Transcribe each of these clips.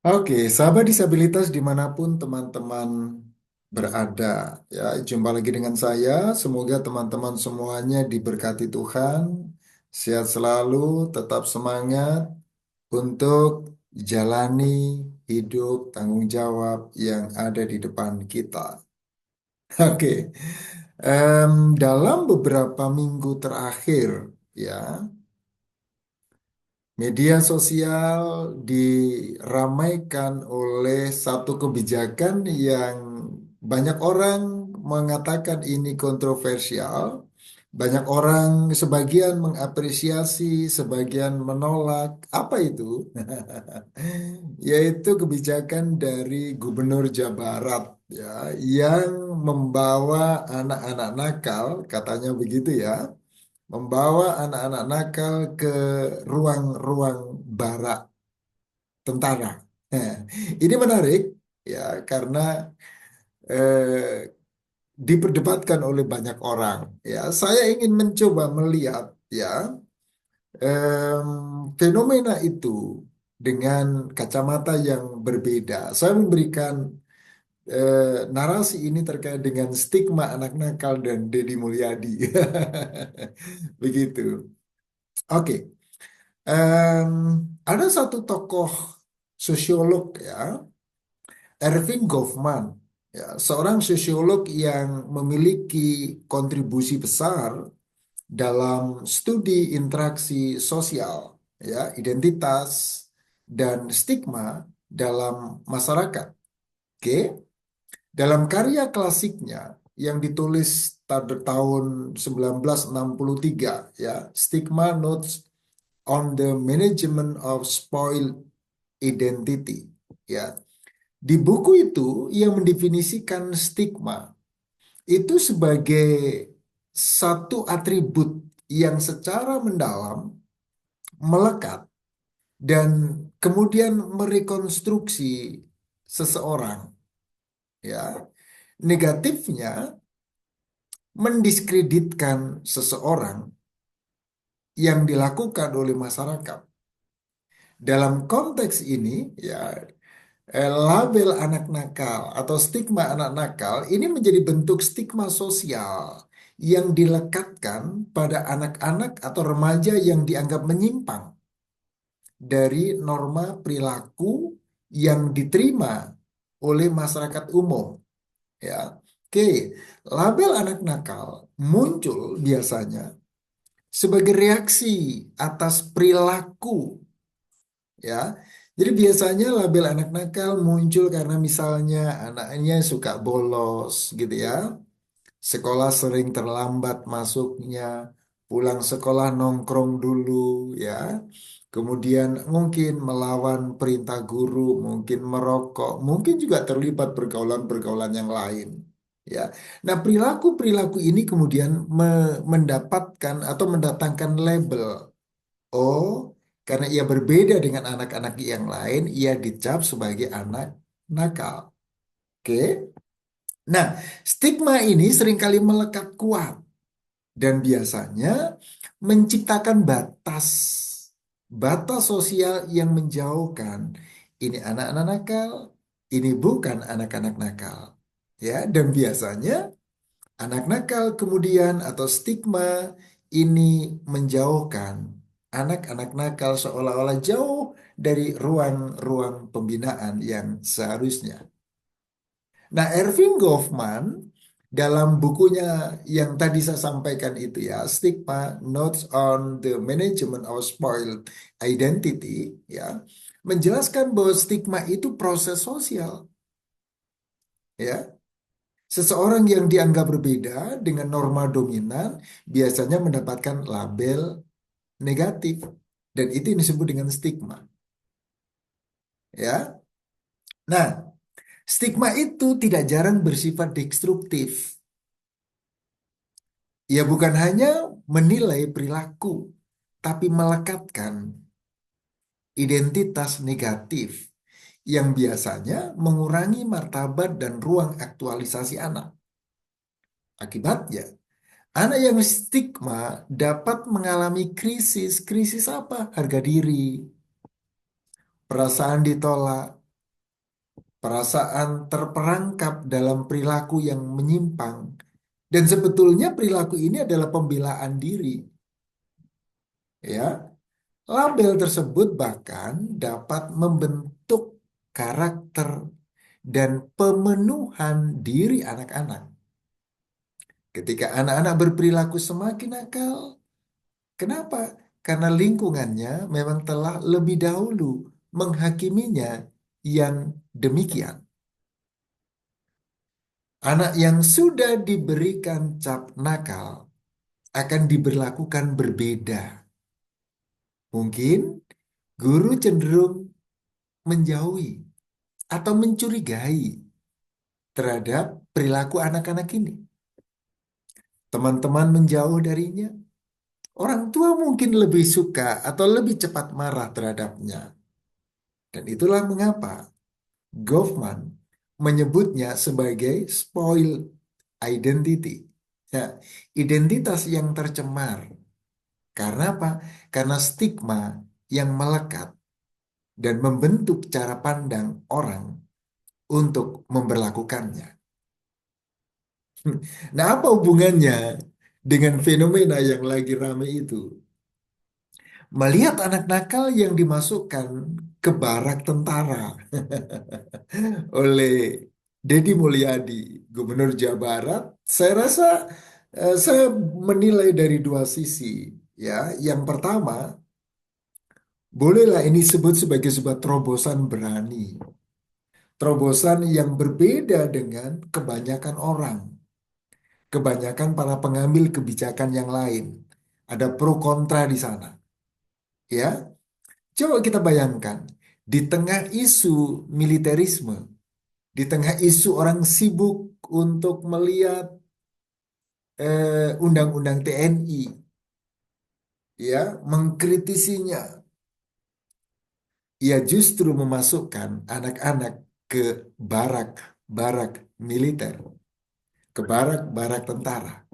Oke, sahabat disabilitas dimanapun teman-teman berada, ya jumpa lagi dengan saya. Semoga teman-teman semuanya diberkati Tuhan, sehat selalu, tetap semangat untuk jalani hidup tanggung jawab yang ada di depan kita. Oke, dalam beberapa minggu terakhir, ya. Media sosial diramaikan oleh satu kebijakan yang banyak orang mengatakan ini kontroversial, banyak orang sebagian mengapresiasi, sebagian menolak. Apa itu? Yaitu kebijakan dari Gubernur Jawa Barat ya, yang membawa anak-anak nakal, katanya begitu ya, membawa anak-anak nakal ke ruang-ruang barak tentara. Nah, ini menarik ya karena eh, diperdebatkan oleh banyak orang. Ya, saya ingin mencoba melihat ya fenomena itu dengan kacamata yang berbeda. Saya memberikan narasi ini terkait dengan stigma anak nakal dan Deddy Mulyadi. Begitu. Oke. Em, ada satu tokoh sosiolog ya, Erving Goffman, ya, seorang sosiolog yang memiliki kontribusi besar dalam studi interaksi sosial, ya, identitas dan stigma dalam masyarakat. Oke, dalam karya klasiknya yang ditulis pada tahun 1963, ya, Stigma Notes on the Management of Spoiled Identity. Ya, di buku itu ia mendefinisikan stigma itu sebagai satu atribut yang secara mendalam melekat dan kemudian merekonstruksi seseorang. Ya, negatifnya mendiskreditkan seseorang yang dilakukan oleh masyarakat. Dalam konteks ini, ya, label anak nakal atau stigma anak nakal ini menjadi bentuk stigma sosial yang dilekatkan pada anak-anak atau remaja yang dianggap menyimpang dari norma perilaku yang diterima oleh masyarakat umum. Ya, oke, label anak nakal muncul biasanya sebagai reaksi atas perilaku, ya. Jadi biasanya label anak nakal muncul karena misalnya anaknya suka bolos gitu ya. Sekolah sering terlambat masuknya, pulang sekolah nongkrong dulu ya. Kemudian mungkin melawan perintah guru, mungkin merokok, mungkin juga terlibat pergaulan-pergaulan yang lain. Ya. Nah, perilaku-perilaku ini kemudian mendapatkan atau mendatangkan label. Oh, karena ia berbeda dengan anak-anak yang lain, ia dicap sebagai anak nakal. Oke. Nah, stigma ini seringkali melekat kuat dan biasanya menciptakan batas, batas sosial yang menjauhkan. Ini anak-anak nakal, ini bukan anak-anak nakal. Ya, dan biasanya anak nakal kemudian atau stigma ini menjauhkan anak-anak nakal seolah-olah jauh dari ruang-ruang pembinaan yang seharusnya. Nah, Erving Goffman dalam bukunya yang tadi saya sampaikan itu ya, Stigma Notes on the Management of Spoiled Identity, ya, menjelaskan bahwa stigma itu proses sosial, ya. Seseorang yang dianggap berbeda dengan norma dominan biasanya mendapatkan label negatif dan itu yang disebut dengan stigma, ya. Nah, stigma itu tidak jarang bersifat destruktif. Ya bukan hanya menilai perilaku, tapi melekatkan identitas negatif yang biasanya mengurangi martabat dan ruang aktualisasi anak. Akibatnya, anak yang stigma dapat mengalami krisis. Krisis apa? Harga diri, perasaan ditolak, perasaan terperangkap dalam perilaku yang menyimpang. Dan sebetulnya perilaku ini adalah pembelaan diri, ya. Label tersebut bahkan dapat membentuk karakter dan pemenuhan diri anak-anak. Ketika anak-anak berperilaku semakin nakal, kenapa? Karena lingkungannya memang telah lebih dahulu menghakiminya yang demikian. Anak yang sudah diberikan cap nakal akan diberlakukan berbeda. Mungkin guru cenderung menjauhi atau mencurigai terhadap perilaku anak-anak ini. Teman-teman menjauh darinya. Orang tua mungkin lebih suka atau lebih cepat marah terhadapnya. Dan itulah mengapa Goffman menyebutnya sebagai spoiled identity. Ya, identitas yang tercemar. Karena apa? Karena stigma yang melekat dan membentuk cara pandang orang untuk memberlakukannya. Nah, apa hubungannya dengan fenomena yang lagi rame itu? Melihat anak nakal yang dimasukkan ke barak tentara oleh Deddy Mulyadi, Gubernur Jawa Barat, saya rasa saya menilai dari dua sisi. Ya, yang pertama, bolehlah ini disebut sebagai sebuah terobosan berani, terobosan yang berbeda dengan kebanyakan orang, kebanyakan para pengambil kebijakan yang lain. Ada pro kontra di sana. Ya, coba kita bayangkan di tengah isu militerisme, di tengah isu orang sibuk untuk melihat undang-undang TNI, ya, mengkritisinya, ia justru memasukkan anak-anak ke barak-barak militer, ke barak-barak tentara.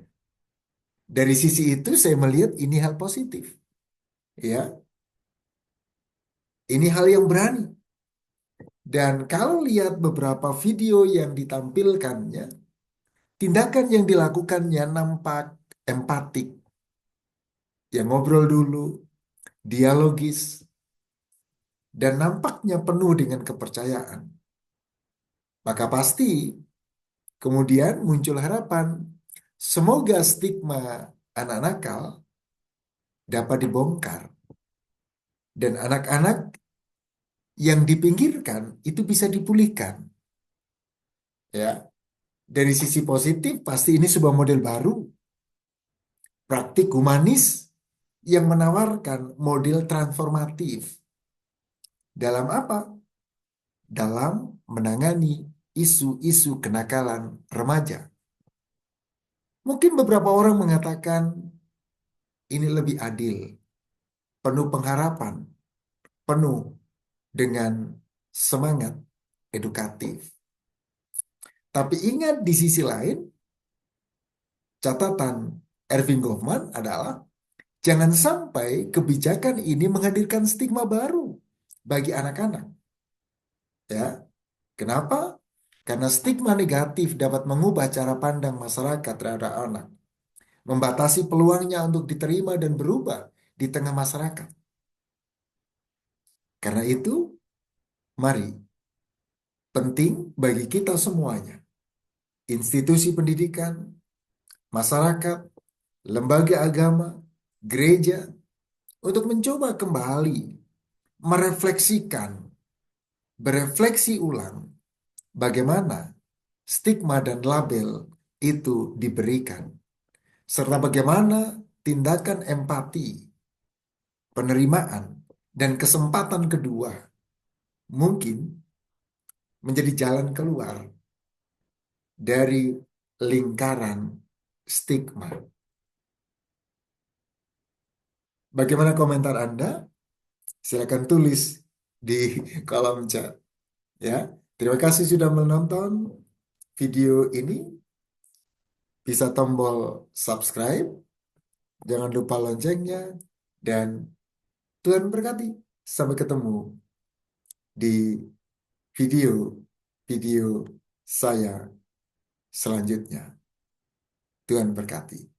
Dari sisi itu saya melihat ini hal positif, ya. Ini hal yang berani. Dan kalau lihat beberapa video yang ditampilkannya, tindakan yang dilakukannya nampak empatik. Ya ngobrol dulu, dialogis, dan nampaknya penuh dengan kepercayaan. Maka pasti kemudian muncul harapan, semoga stigma anak nakal dapat dibongkar. Dan anak-anak yang dipinggirkan itu bisa dipulihkan. Ya, dari sisi positif pasti ini sebuah model baru, praktik humanis yang menawarkan model transformatif. Dalam apa? Dalam menangani isu-isu kenakalan remaja. Mungkin beberapa orang mengatakan ini lebih adil, penuh pengharapan, penuh dengan semangat edukatif. Tapi ingat di sisi lain, catatan Erving Goffman adalah jangan sampai kebijakan ini menghadirkan stigma baru bagi anak-anak. Ya, kenapa? Karena stigma negatif dapat mengubah cara pandang masyarakat terhadap anak, membatasi peluangnya untuk diterima dan berubah di tengah masyarakat. Karena itu, mari, penting bagi kita semuanya, institusi pendidikan, masyarakat, lembaga agama, gereja, untuk mencoba kembali merefleksikan, berefleksi ulang bagaimana stigma dan label itu diberikan, serta bagaimana tindakan empati, penerimaan, dan kesempatan kedua mungkin menjadi jalan keluar dari lingkaran stigma. Bagaimana komentar Anda? Silakan tulis di kolom chat. Ya, terima kasih sudah menonton video ini. Bisa tombol subscribe, jangan lupa loncengnya, dan Tuhan berkati. Sampai ketemu di video video saya selanjutnya. Tuhan berkati.